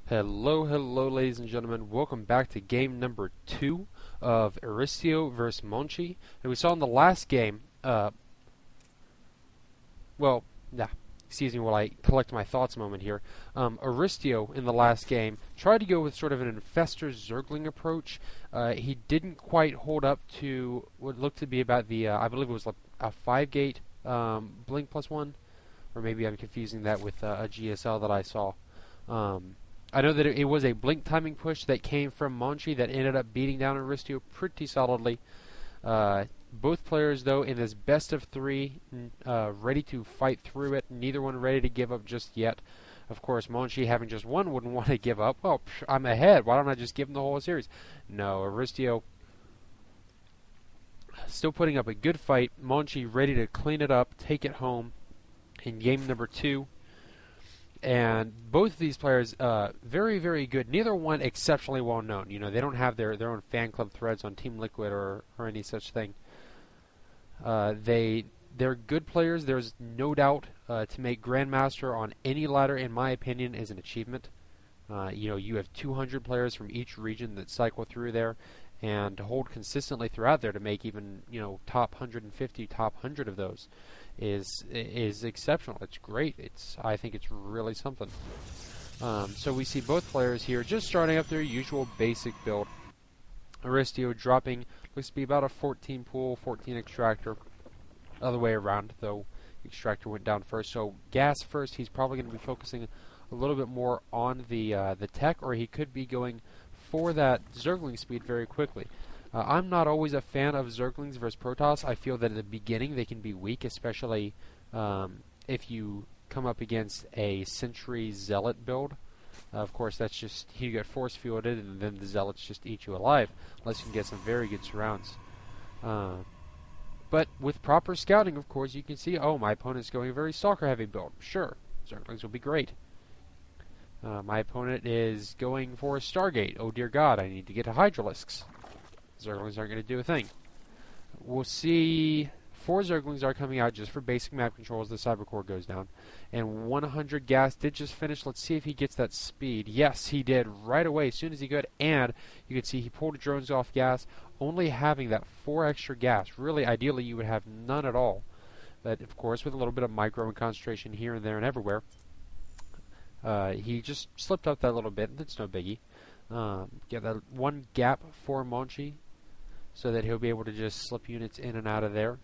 Hello, hello, ladies and gentlemen. Welcome back to game number 2 of Aristeo versus Monchi. And we saw in the last game, excuse me while I collect my thoughts a moment here. Aristeo in the last game tried to go with sort of an infestor zergling approach. He didn't quite hold up to what looked to be about the, I believe it was a 5-gate blink +1, or maybe I'm confusing that with a GSL that I saw. I know that it was a blink timing push that came from Monchi that ended up beating down Aristeo pretty solidly. Both players, though, in this best of 3, ready to fight through it. Neither one ready to give up just yet. Of course, Monchi, having just won, wouldn't want to give up. Well, I'm ahead. Why don't I just give him the whole series? No, Aristeo still putting up a good fight. Monchi ready to clean it up, take it home in game number 2. And both of these players, very, very good. Neither one exceptionally well known. You know, they don't have their own fan club threads on Team Liquid or any such thing. They're good players. There's no doubt to make Grandmaster on any ladder, in my opinion, is an achievement. You know, you have 200 players from each region that cycle through there, and to hold consistently throughout there to make even, you know, top 150, top 100 of those is exceptional. It's great. I think it's really something. So we see both players here just starting up their usual basic build. Aristeo dropping, looks to be about a 14 pool, 14 extractor. Other way around, though, extractor went down first. So gas first. He's probably going to be focusing a little bit more on the tech, or he could be going for that zergling speed very quickly. I'm not always a fan of zerglings versus Protoss. I feel that at the beginning they can be weak, especially if you come up against a Sentry Zealot build. Of course, that's just, you get force fielded and then the Zealots just eat you alive, unless you can get some very good surrounds. But with proper scouting, of course, you can see, oh, my opponent's going a very Stalker-heavy build. Sure, zerglings will be great. My opponent is going for a Stargate. Oh dear God, I need to get to Hydralisks. Zerglings aren't going to do a thing. We'll see 4 Zerglings are coming out just for basic map control as the Cybercore goes down. And 100 gas did just finish. Let's see if he gets that speed. Yes, he did right away as soon as he could. And you can see he pulled drones off gas, only having that 4 extra gas. Really, ideally, you would have none at all. But, of course, with a little bit of micro and concentration here and there and everywhere, he just slipped up that little bit. That's no biggie. Get that 1 gap for Monchi, so that he'll be able to just slip units in and out of there.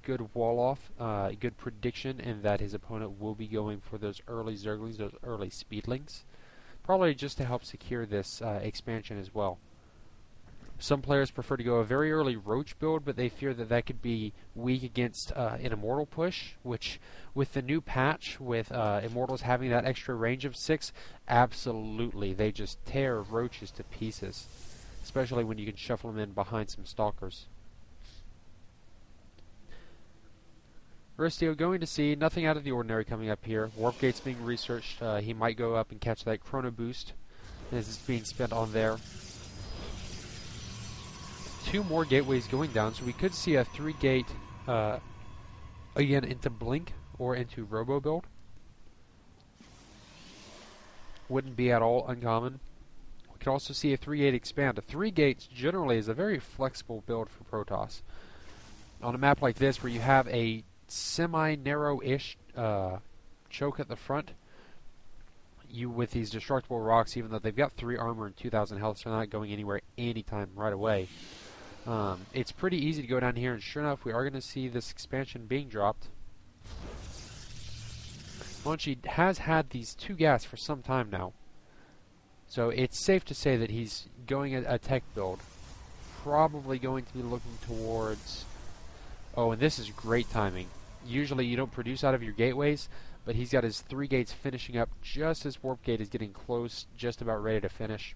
Good wall off, good prediction in that his opponent will be going for those early Zerglings, those early Speedlings. Probably just to help secure this expansion as well. Some players prefer to go a very early Roach build, but they fear that that could be weak against an Immortal push, which with the new patch, with Immortals having that extra range of 6, absolutely, they just tear Roaches to pieces. Especially when you can shuffle them in behind some Stalkers. Aristeo going to see nothing out of the ordinary coming up here. Warp gates being researched. He might go up and catch that Chrono Boost as it's being spent on there. 2 more gateways going down, so we could see a 3-gate again into Blink or into Robo build. Wouldn't be at all uncommon. We could also see a 3-gate expand. A 3 gates generally is a very flexible build for Protoss. On a map like this, where you have a semi-narrow-ish choke at the front, you with these destructible rocks, even though they've got 3 armor and 2,000 health, so they're not going anywhere anytime right away. It's pretty easy to go down here, and sure enough, we are going to see this expansion being dropped. Monchi has had these 2 gas for some time now. So it's safe to say that he's going a tech build. Probably going to be looking towards... Oh, and this is great timing. Usually you don't produce out of your gateways, but he's got his 3 gates finishing up just as Warp Gate is getting close, just about ready to finish.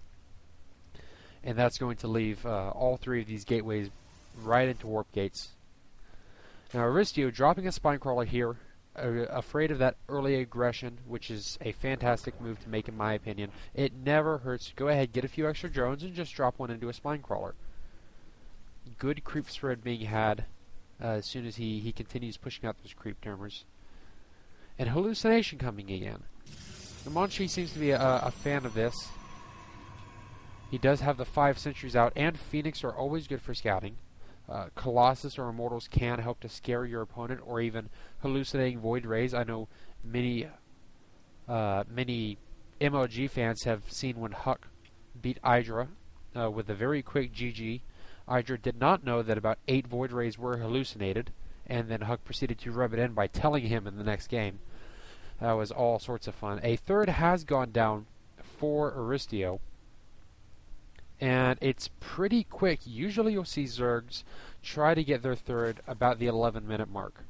And that's going to leave all 3 of these gateways right into Warp Gates. Now Aristeo dropping a Spinecrawler here, afraid of that early aggression, which is a fantastic move to make in my opinion. It never hurts to go ahead, get a few extra drones, and just drop one into a Spinecrawler. Good creep spread being had as soon as he continues pushing out those creep termers. And hallucination coming again. Monchi seems to be a fan of this. He does have the 5 sentries out, and Phoenix are always good for scouting. Colossus or Immortals can help to scare your opponent, or even hallucinating Void Rays. I know many MLG fans have seen when Huck beat Hydra with a very quick GG. Hydra did not know that about 8 Void Rays were hallucinated, and then Huck proceeded to rub it in by telling him in the next game. That was all sorts of fun. A third has gone down for Aristeo, and it's pretty quick. Usually you'll see Zergs try to get their third about the 11-minute mark.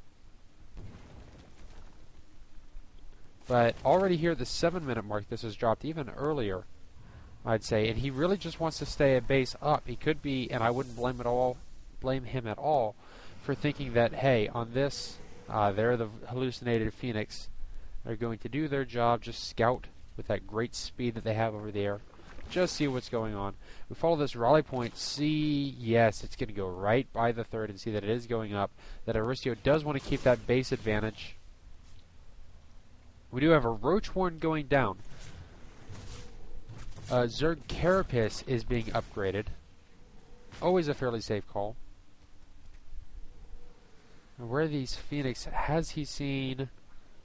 But already here at the 7-minute mark, this has dropped even earlier, I'd say, and he really just wants to stay at base up. He could be, and I wouldn't blame him at all for thinking that, hey, on this, they're the hallucinated Phoenix. They're going to do their job, just scout with that great speed that they have over there. Just see what's going on. We follow this rally point, see, yes, it's going to go right by the third, and see that it is going up, that Aristeo does want to keep that base advantage. We do have a Roach Horn going down. Zerg Carapace is being upgraded. Always a fairly safe call. And where are these Phoenix? Has he seen...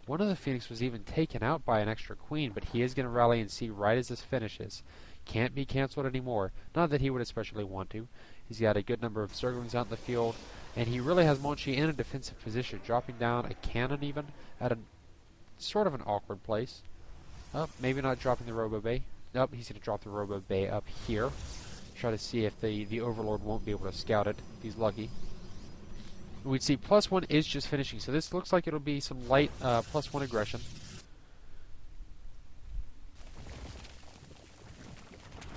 One of the Phoenix was even taken out by an extra Queen, but he is going to rally and see right as this finishes. Can't be cancelled anymore. Not that he would especially want to. He's got a good number of Zerglings out in the field, and he really has Monchi in a defensive position, dropping down a cannon even at a sort of an awkward place. Oh, maybe not dropping the Robo Bay. Nope, he's going to drop the Robo Bay up here. Try to see if the Overlord won't be able to scout it, if he's lucky. We'd see +1 is just finishing, so this looks like it'll be some light +1 aggression.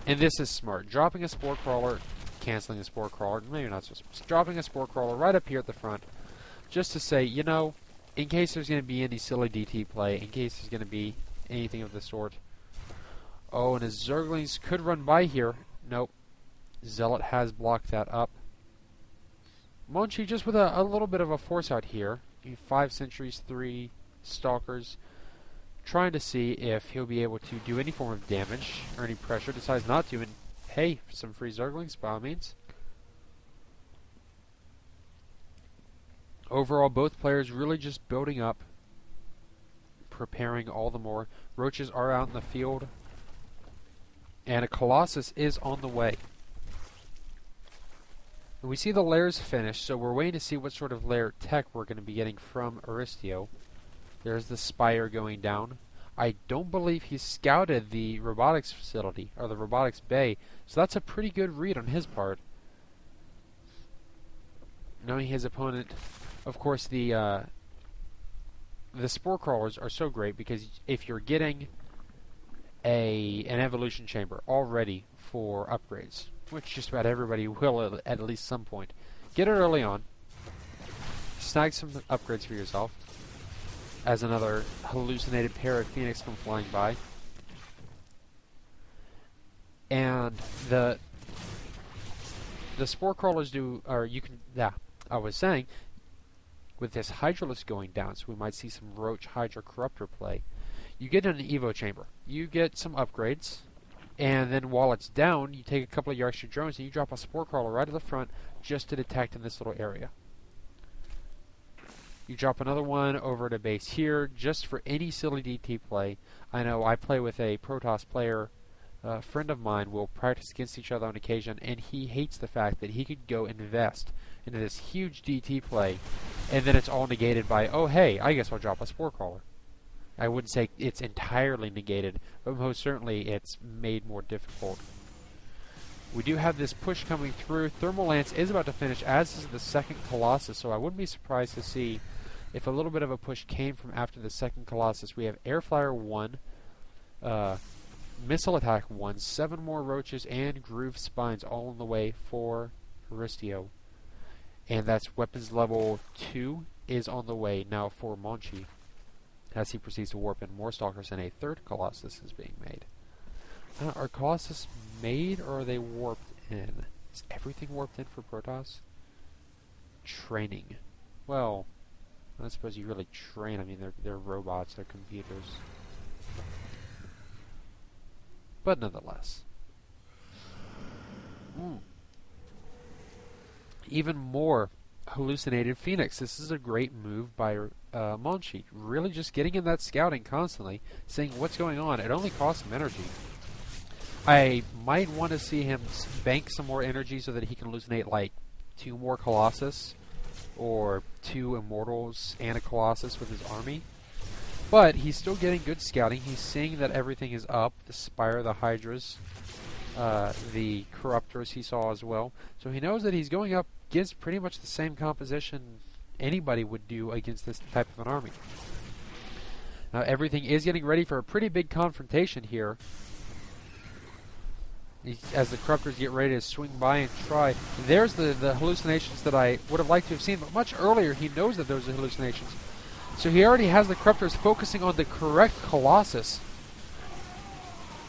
And this is smart. Dropping a Spore Crawler, canceling a Spore Crawler, maybe not so smart. Dropping a Spore Crawler right up here at the front, just to say, you know, in case there's going to be any silly DT play, in case there's going to be anything of the sort. Oh, and his Zerglings could run by here. Nope. Zealot has blocked that up. Monchi just with a little bit of a force out here. 5 sentries, 3 stalkers. Trying to see if he'll be able to do any form of damage or any pressure. Decides not to, and hey, some free Zerglings by all means. Overall, both players really just building up, preparing all the more. Roaches are out in the field, and a Colossus is on the way. And we see the layers finished, so we're waiting to see what sort of layer tech we're going to be getting from Aristeo. There's the Spire going down. I don't believe he scouted the robotics facility, or the robotics bay, so that's a pretty good read on his part. Knowing his opponent, of course, the Spore Crawlers are so great, because if you're getting an evolution chamber already for upgrades, which just about everybody will at least some point, get it early on, snag some upgrades for yourself, as another hallucinated pair of Phoenix come flying by. And the Spore Crawlers do, or you can, yeah, I was saying, with this Hydralisk going down, so we might see some Roach Hydra Corruptor play, you get an Evo Chamber. You get some upgrades, and then while it's down, you take a couple of your extra drones and you drop a Spore Crawler right at the front just to detect in this little area. You drop another one over at a base here just for any silly DT play. I know I play with a Protoss player, a friend of mine. We'll practice against each other on occasion, and he hates the fact that he could go invest into this huge DT play, and then it's all negated by, oh hey, I guess I'll drop a Spore Crawler. I wouldn't say it's entirely negated, but most certainly it's made more difficult. We do have this push coming through. Thermal Lance is about to finish, as is the second Colossus, so I wouldn't be surprised to see if a little bit of a push came from after the second Colossus. We have Air Flyer 1, Missile Attack 1, 7 more Roaches, and Groove Spines all on the way for Aristeo. And that's Weapons Level 2 is on the way now for Monchi, as he proceeds to warp in more Stalkers, and a third Colossus is being made. Are Colossus made, or are they warped in? Is everything warped in for Protoss? Training. Well, I don't suppose you really train. I mean, they're robots, they're computers. but nonetheless. Even more hallucinated Phoenix. This is a great move by Monchi. Really just getting in that scouting constantly, seeing what's going on. It only costs him energy. I might want to see him bank some more energy so that he can hallucinate like 2 more Colossus or 2 Immortals and a Colossus with his army. But he's still getting good scouting. He's seeing that everything is up. The Spire, the Hydras, the Corruptors he saw as well. So he knows that he's going up against pretty much the same composition anybody would do against this type of an army. Now everything is getting ready for a pretty big confrontation here. As the Corruptors get ready to swing by and try. There's the hallucinations that I would have liked to have seen, but much earlier he knows that those are hallucinations. So he already has the Corruptors focusing on the correct Colossus.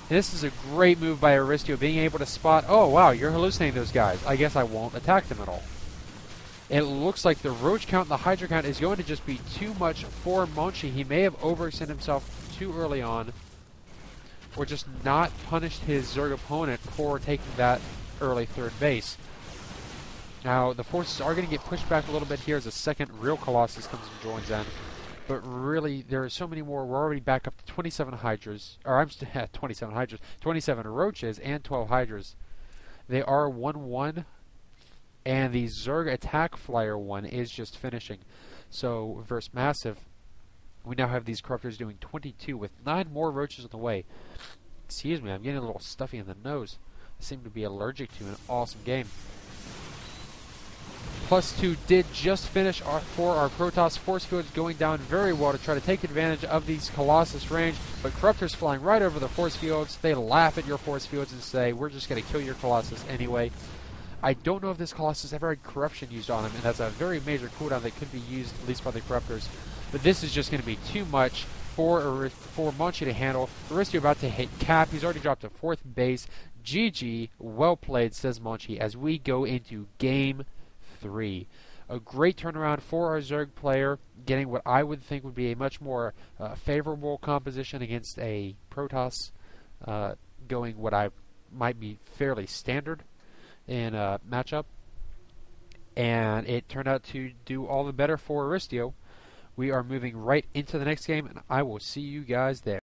And this is a great move by Aristeo, being able to spot, oh wow, you're hallucinating those guys. I guess I won't attack them at all. It looks like the Roach count and the Hydra count is going to just be too much for Monchi. He may have overextended himself too early on, or just not punished his Zerg opponent for taking that early third base. Now, the forces are going to get pushed back a little bit here as a second real Colossus comes and joins in. But really, there are so many more. We're already back up to 27 Hydras. Or, I'm 27 Hydras. 27 Roaches and 12 Hydras. They are 1-1. And the Zerg attack flyer one is just finishing. So, versus Massive, we now have these Corruptors doing 22 with 9 more Roaches on the way. Excuse me, I'm getting a little stuffy in the nose. I seem to be allergic to an awesome game. +2 did just finish for our Protoss force fields, going down very well to try to take advantage of these Colossus range, but Corruptors flying right over the force fields. They laugh at your force fields and say, we're just going to kill your Colossus anyway. I don't know if this Colossus ever had Corruption used on him, and that's a very major cooldown that could be used at least by the Corruptors. But this is just going to be too much for Monchi to handle. Aristeo about to hit cap. He's already dropped to 4th base. GG, well played, says Monchi, as we go into Game 3. A great turnaround for our Zerg player, getting what I would think would be a much more favorable composition against a Protoss, going what I might be fairly standard in a matchup. And it turned out to do all the better for Aristeo. We are moving right into the next game, and I will see you guys there.